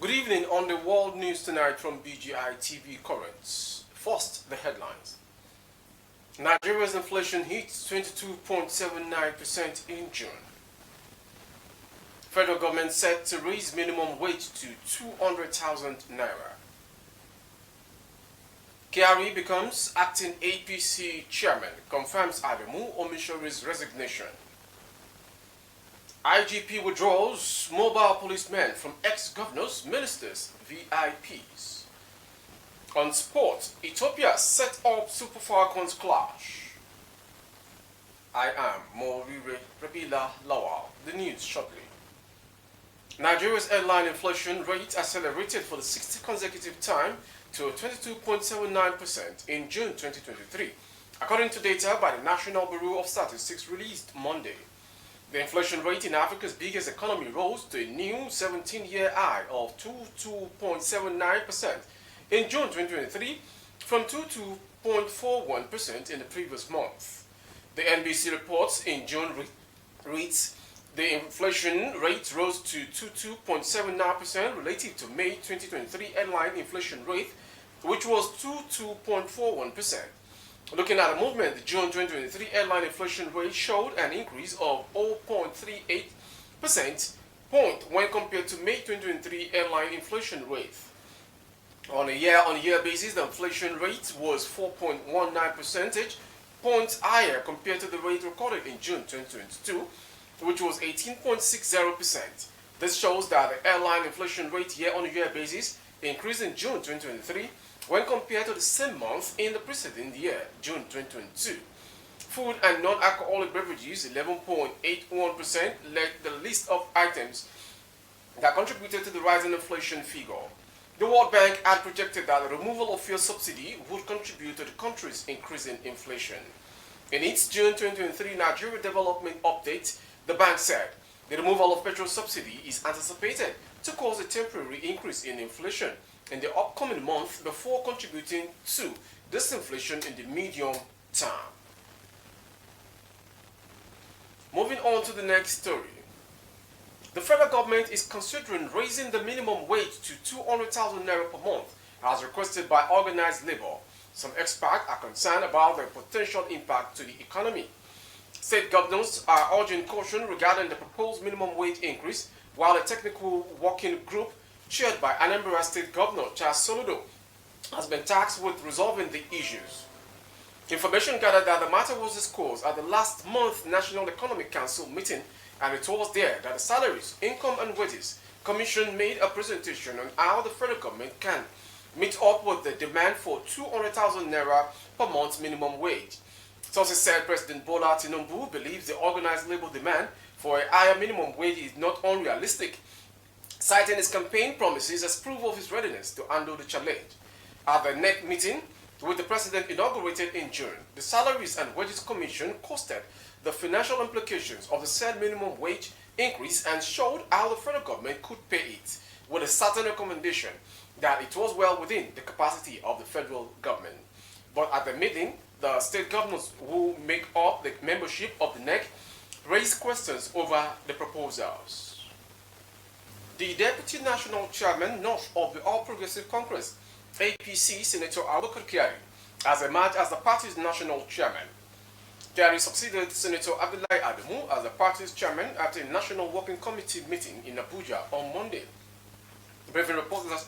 Good evening on the World News Tonight from BGI TV Currents. First, the headlines. Nigeria's inflation hits 22.79% in June. Federal government set to raise minimum wage to 200,000 naira. Kyari becomes acting APC chairman, confirms Adamu Omishori's resignation. IGP withdraws mobile policemen from ex-governors, ministers, VIPs. On sport, Ethiopia set up Super Falcons clash. I am Morire Rabila Lawal. The news shortly. Nigeria's airline inflation rate accelerated for the 60th consecutive time to 22.79% in June 2023, according to data by the National Bureau of Statistics released Monday. The inflation rate in Africa's biggest economy rose to a new 17-year high of 22.79% in June 2023 from 22.41% in the previous month. The NBC reports in June reads the inflation rate rose to 22.79% relative to May 2023 headline inflation rate, which was 22.41%. Looking at the movement, the June 2023 headline inflation rate showed an increase of 0.38% point when compared to May 2023 headline inflation rate. On a year-on-year basis, the inflation rate was 4.19 percentage points higher compared to the rate recorded in June 2022, which was 18.60%. This shows that the headline inflation rate year-on-year basis increased in June 2023 when compared to the same month in the preceding year, June 2022. Food and non-alcoholic beverages, 11.81%, led the list of items that contributed to the rising inflation figure. The World Bank had projected that the removal of fuel subsidy would contribute to the country's increasing inflation. In its June 2023 Nigeria Development Update, the bank said the removal of petrol subsidy is anticipated to cause a temporary increase in inflation in the upcoming month before contributing to disinflation in the medium term. Moving on to the next story. The federal government is considering raising the minimum wage to 200,000 naira per month as requested by organized labor. Some experts are concerned about the potential impact to the economy. State governors are urging caution regarding the proposed minimum wage increase, while a technical working group chaired by Anambra State Governor Charles Soludo has been tasked with resolving the issues. Information gathered that the matter was discussed at the last month National Economic Council meeting, and it was there that the Salaries, Income and Wages Commission made a presentation on how the federal government can meet up with the demand for 200,000 naira per month minimum wage. Sources said President Bola Tinubu believes the organized labor demand for a higher minimum wage is not unrealistic, citing his campaign promises as proof of his readiness to handle the challenge. At the NEC meeting, which the president inaugurated in June, the Salaries and Wages Commission costed the financial implications of the said minimum wage increase and showed how the federal government could pay it, with a certain recommendation that it was well within the capacity of the federal government. But at the meeting, the state governors who make up the membership of the NEC raised questions over the proposals. The Deputy National Chairman of the All Progressive Congress, APC, Senator Abubakar Kyari, has emerged as the party's national chairman. Kyari succeeded Senator Abdullahi Adamu as the party's chairman at a National Working Committee meeting in Abuja on Monday. The briefing reports that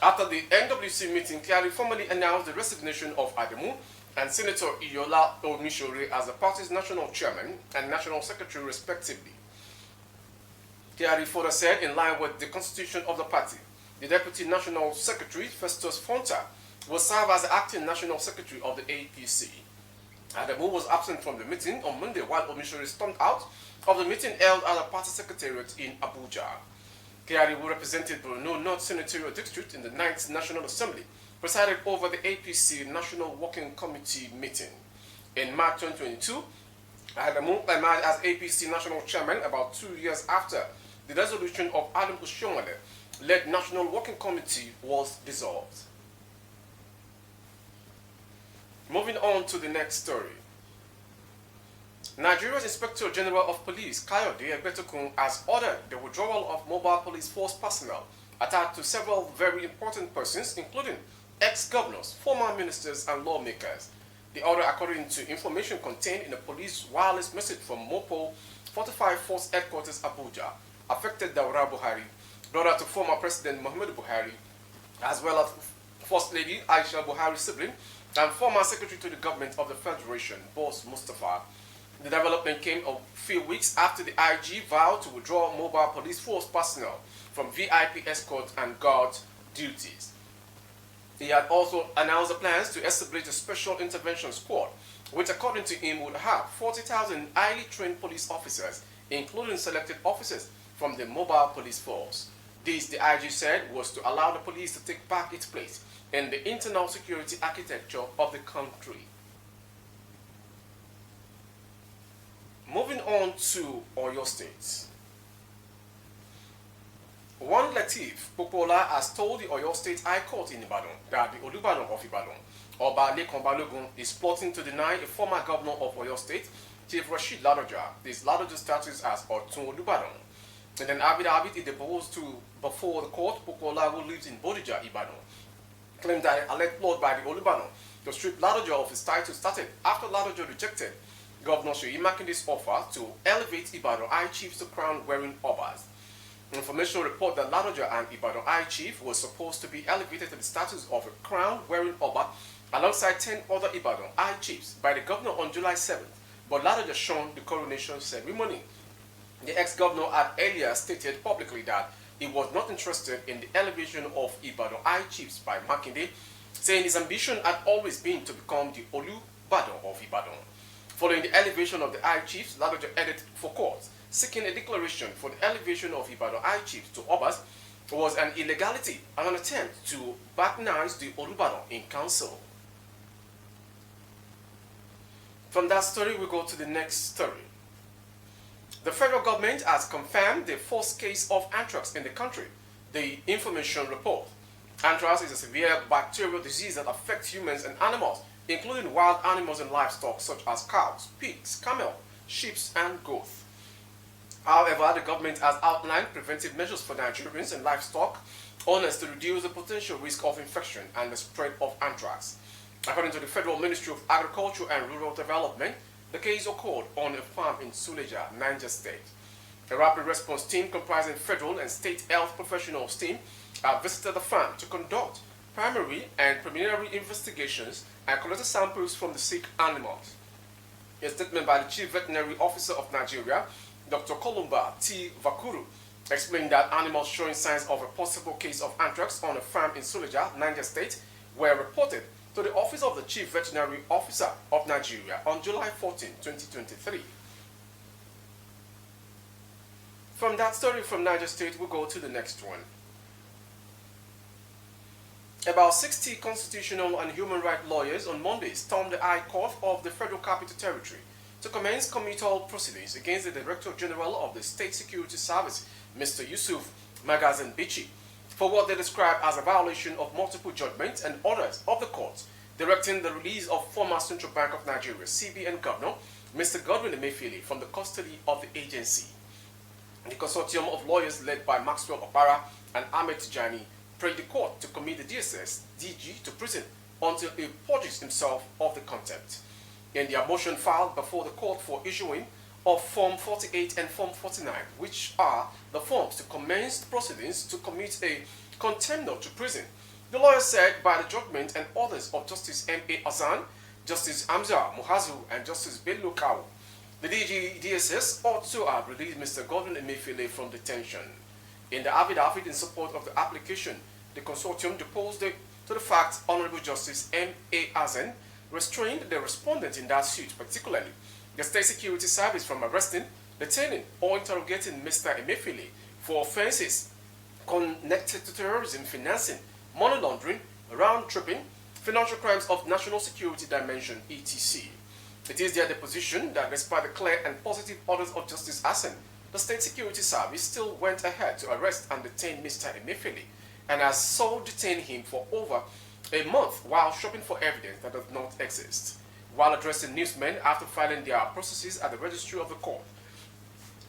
after the NWC meeting, Kyari formally announced the resignation of Adamu and Senator Iyola Omishore as the party's national chairman and national secretary respectively. Kyari further said, in line with the constitution of the party, the Deputy National Secretary, Festus Fonta, will serve as the acting National Secretary of the APC. Adamu was absent from the meeting on Monday while Omishore stormed out of the meeting held at the party secretariat in Abuja. Kyari, who represented Borno North Senatorial District in the 9th National Assembly, presided over the APC National Working Committee meeting. In March 2022, Adamu emerged as APC National Chairman about 2 years after the resolution of Adam Oshomale-led National Working Committee was dissolved. Moving on to the next story. Nigeria's Inspector General of Police, Kayode EGBETOKUN, has ordered the withdrawal of mobile police force personnel attached to several very important persons, including ex-governors, former ministers, and lawmakers. The order, according to information contained in a police wireless message from Mopo 45 Force Headquarters Abuja, affected Daura Buhari, daughter to former President Muhammadu Buhari, as well as First Lady Aisha Buhari's sibling, and former Secretary to the Government of the Federation, Boss Mustafa. The development came a few weeks after the IG vowed to withdraw mobile police force personnel from VIP escort and guard duties. He had also announced the plans to establish a special intervention squad, which according to him would have 40,000 highly trained police officers, including selected officers from the mobile police force. This, the IG said, was to allow the police to take back its place in the internal security architecture of the country. Moving on to Oyo State. One Latif Popola has told the Oyo State High Court in Ibadan that the Olubadan of Ibadan, Oba Lekan Balogun, is plotting to deny a former governor of Oyo State, Chief Rashid Ladoja, his Ladoja status as Otun Olubadan. In an affidavit he deposed to before the court, Popola, who lives in Bodija, Ibadan, claimed that an alleged plot by the Olubadan to strip Ladoja of his title started after Ladoja rejected Governor Seyi Makinde's offer to elevate Ibadan High Chiefs to crown-wearing Obas. Information report that Ladoja and Ibadan High Chief was supposed to be elevated to the status of a crown-wearing Oba alongside 10 other Ibadan High Chiefs by the governor on July 7th, but Ladoja shunned the coronation ceremony. The ex-governor had earlier stated publicly that he was not interested in the elevation of Ibadan High Chiefs by Makinde, saying his ambition had always been to become the Olubadan of Ibadan. Following the elevation of the High Chiefs, Ladoja headed for court, seeking a declaration for the elevation of Ibadan High Chiefs to Obas was an illegality and an attempt to baptize the Olubadan in council. From that story, we go to the next story. The federal government has confirmed the first case of anthrax in the country. The information report. Anthrax is a severe bacterial disease that affects humans and animals, including wild animals and livestock such as cows, pigs, camel, sheep, and goats. However, the government has outlined preventive measures for Nigerians and livestock owners to reduce the potential risk of infection and the spread of anthrax. According to the Federal Ministry of Agriculture and Rural Development, the case occurred on a farm in Suleja, Niger State. A rapid response team comprising federal and state health professionals team visited the farm to conduct primary and preliminary investigations and collected samples from the sick animals. A statement by the Chief Veterinary Officer of Nigeria, Dr. Kolumba T. Vakuru, explained that animals showing signs of a possible case of anthrax on a farm in Suleja, Niger State, were reported to the Office of the Chief Veterinary Officer of Nigeria on July 14, 2023. From that story from Niger State, we'll go to the next one. About 60 constitutional and human rights lawyers on Monday stormed the High Court of the Federal Capital Territory to commence committal proceedings against the Director General of the State Security Service, Mr. Yusuf Magazin Bichi, for what they describe as a violation of multiple judgments and orders of the court, directing the release of former Central Bank of Nigeria CBN Governor Mr. Godwin Emefiele from the custody of the agency. The consortium of lawyers led by Maxwell Opara and Ahmed Tijani prayed the court to commit the DSS DG to prison until he purges himself of the contempt. In their motion filed before the court for issuing of Form 48 and Form 49, which are the forms to commence proceedings to commit a contender to prison, the lawyer said by the judgment and orders of Justice M.A. Hassan, Justice Hamza Muhazu, and Justice Bello Kawu, the DSS ought to have released Mr. Godwin Emefiele from detention. In the affidavit in support of the application, the consortium deposed to the fact Honorable Justice M.A. Hassan restrained the respondent in that suit, particularly the State Security Service, from arresting, detaining, or interrogating Mr. Emefiele for offenses connected to terrorism, financing, money laundering, round-tripping, financial crimes of national security dimension, etc. It is their deposition that despite the clear and positive orders of Justice Hassan, the State Security Service still went ahead to arrest and detain Mr. Emefiele and has so detained him for over a month while shopping for evidence that does not exist. While addressing newsmen after filing their processes at the registry of the court,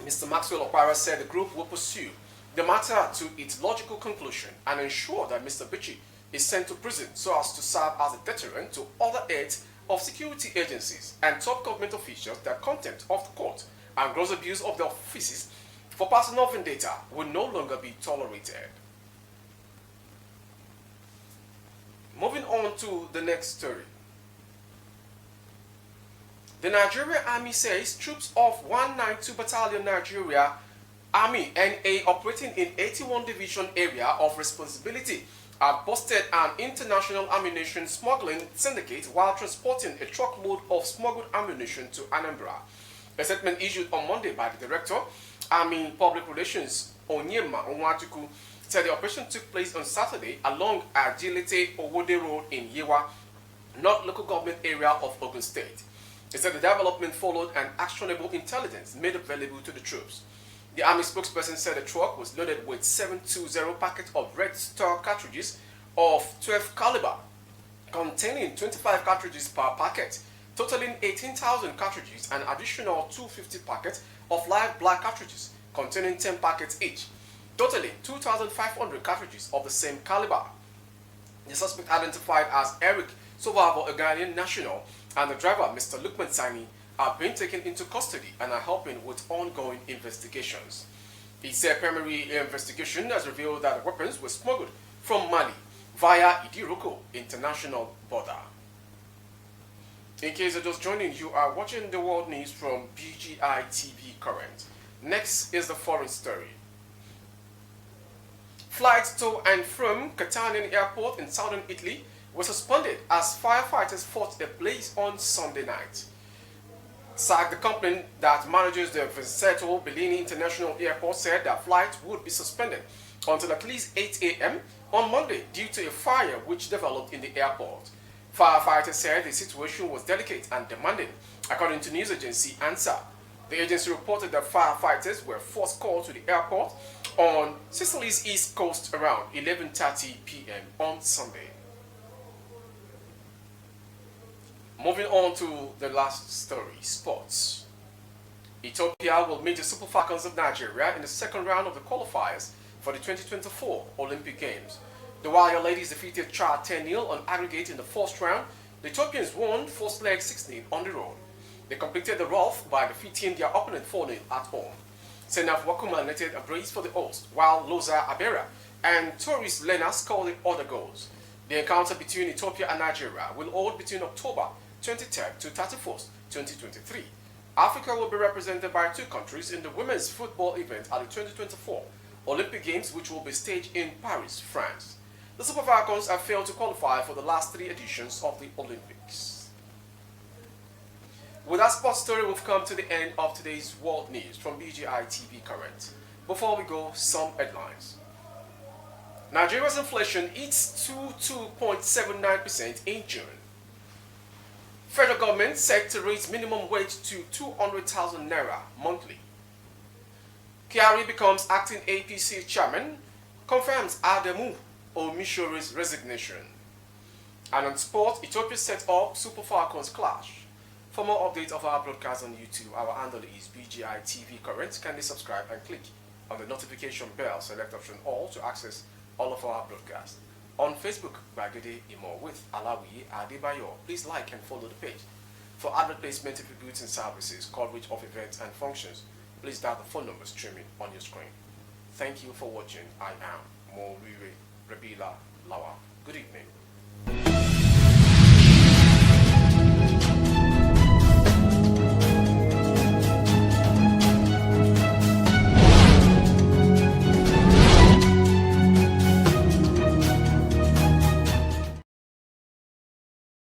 Mr. Maxwell Opara said the group will pursue the matter to its logical conclusion and ensure that Mr. Bichi is sent to prison so as to serve as a deterrent to other heads of security agencies and top government officials that contempt of the court and gross abuse of their offices for personal vendetta will no longer be tolerated. Moving on to the next story. The Nigerian Army says troops of 192 Battalion Nigeria Army NA operating in 81 Division area of responsibility have busted an international ammunition smuggling syndicate while transporting a truckload of smuggled ammunition to Anambra. A statement issued on Monday by the Director, Army Public Relations Onyema Onwatuku, said the operation took place on Saturday along Agility Owode Road in Yewa, North Local Government Area of Oyo State. He said the development followed an actionable intelligence made available to the troops. The Army spokesperson said the truck was loaded with 720 packets of Red Star cartridges of 12 caliber, containing 25 cartridges per packet, totaling 18,000 cartridges, and additional 250 packets of live black cartridges, containing 10 packets each, totaling 2,500 cartridges of the same caliber. The suspect, identified as Eric Sovavo, a Ghanaian national, and the driver, Mr. Lukman Sani, are being taken into custody and are helping with ongoing investigations. He said primary investigation has revealed that the weapons were smuggled from Mali via Idiroko International Border. In case you're just joining, you are watching the world news from BGI TV Current. Next is the foreign story. Flights to and from Catania Airport in southern Italy were suspended as firefighters fought a blaze on Sunday night. SAC, the company that manages the Vincenzo Bellini International Airport, said that flights would be suspended until at least 8 a.m. on Monday due to a fire which developed in the airport. Firefighters said the situation was delicate and demanding, according to news agency ANSA. The agency reported that firefighters were first called to the airport on Sicily's east coast around 11:30 p.m. on Sunday. Moving on to the last story, sports. Ethiopia will meet the Super Falcons of Nigeria in the second round of the qualifiers for the 2024 Olympic Games. The Warrior Ladies defeated Chad 10-0 on aggregate in the first round. The Ethiopians won first leg 16 on the road. They completed the rough by defeating their opponent 4-0 at home. Senaf Wakuma netted a brace for the host, while Loza Abera and Toris Lena scored the other goals. The encounter between Ethiopia and Nigeria will hold between October 23rd to 31st, 2023. Africa will be represented by two countries in the women's football event at the 2024 Olympic Games, which will be staged in Paris, France. The Super Falcons have failed to qualify for the last three editions of the Olympics. With that sports story, we've come to the end of today's world news from BGI TV Current. Before we go, some headlines. Nigeria's inflation hits 2.79% in June. Federal government set to raise minimum wage to 200,000 naira monthly. Kyari becomes acting APC chairman, confirms Ademu Omishore's resignation. And on sport, Ethiopia set up Super Falcons clash. For more updates of our broadcast on YouTube, our handle is BGI TV Current. Kindly subscribe and click on the notification bell, select option all to access all of our broadcasts. On Facebook, Bagede Imo with Alawi Adebayo. Please like and follow the page. For advert placement of goods and services, coverage of events and functions, please dial the phone number streaming on your screen. Thank you for watching. I am Morire Rabila Lawa. Good evening.